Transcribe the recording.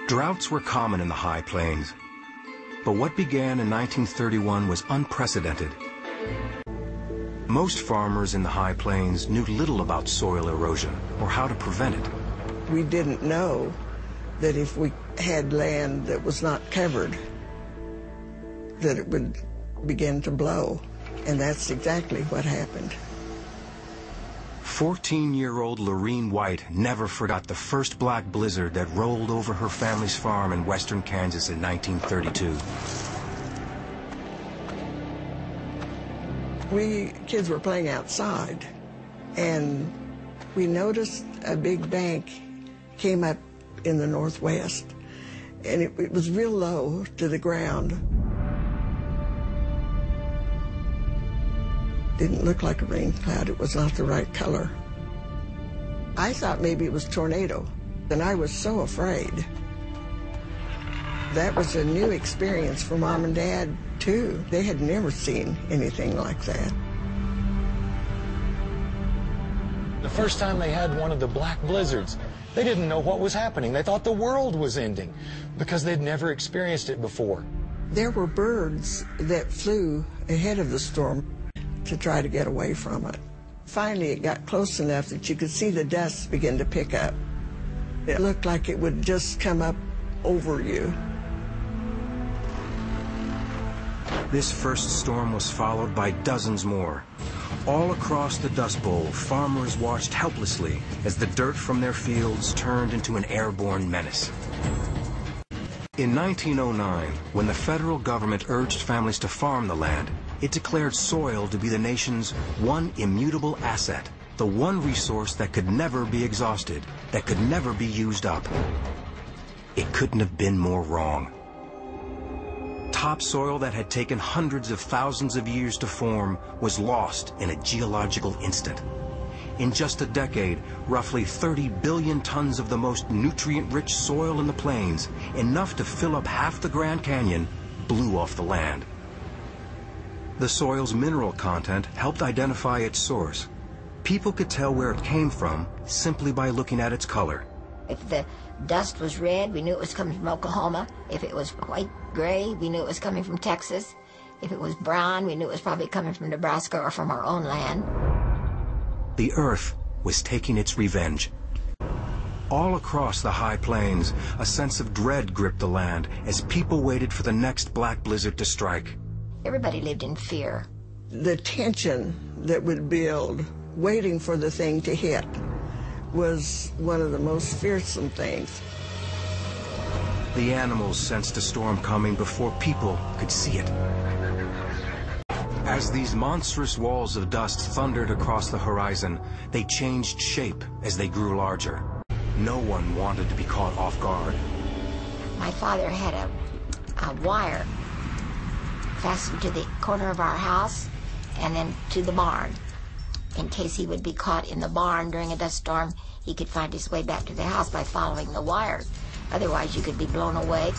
Droughts were common in the high plains, but what began in 1931 was unprecedented. Most farmers in the high plains knew little about soil erosion or how to prevent it. We didn't know that if we had land that was not covered, that it would begin to blow, and that's exactly what happened. 14-year-old Lorene White never forgot the first black blizzard that rolled over her family's farm in western Kansas in 1932. We kids were playing outside, and we noticed a big bank came up in the northwest, and it was real low to the ground. Didn't look like a rain cloud. It was not the right color. I thought maybe it was a tornado, and I was so afraid. That was a new experience for Mom and Dad, too. They had never seen anything like that. The first time they had one of the black blizzards, they didn't know what was happening. They thought the world was ending because they'd never experienced it before. There were birds that flew ahead of the storm to try to get away from it. Finally, it got close enough that you could see the dust begin to pick up. It looked like it would just come up over you. This first storm was followed by dozens more. All across the Dust Bowl, farmers watched helplessly as the dirt from their fields turned into an airborne menace. In 1909, when the federal government urged families to farm the land, it declared soil to be the nation's one immutable asset, the one resource that could never be exhausted, that could never be used up. It couldn't have been more wrong. Topsoil that had taken hundreds of thousands of years to form was lost in a geological instant. In just a decade, roughly 30 billion tons of the most nutrient-rich soil in the plains, enough to fill up half the Grand Canyon, blew off the land. The soil's mineral content helped identify its source. People could tell where it came from simply by looking at its color. If the dust was red, we knew it was coming from Oklahoma. If it was white-gray, we knew it was coming from Texas. If it was brown, we knew it was probably coming from Nebraska or from our own land. The earth was taking its revenge. All across the high plains, a sense of dread gripped the land as people waited for the next black blizzard to strike. Everybody lived in fear. The tension that would build, waiting for the thing to hit, was one of the most fearsome things. The animals sensed a storm coming before people could see it. As these monstrous walls of dust thundered across the horizon, they changed shape as they grew larger. No one wanted to be caught off guard. My father had a wire fastened to the corner of our house and then to the barn. In case he would be caught in the barn during a dust storm, he could find his way back to the house by following the wires. Otherwise, you could be blown away.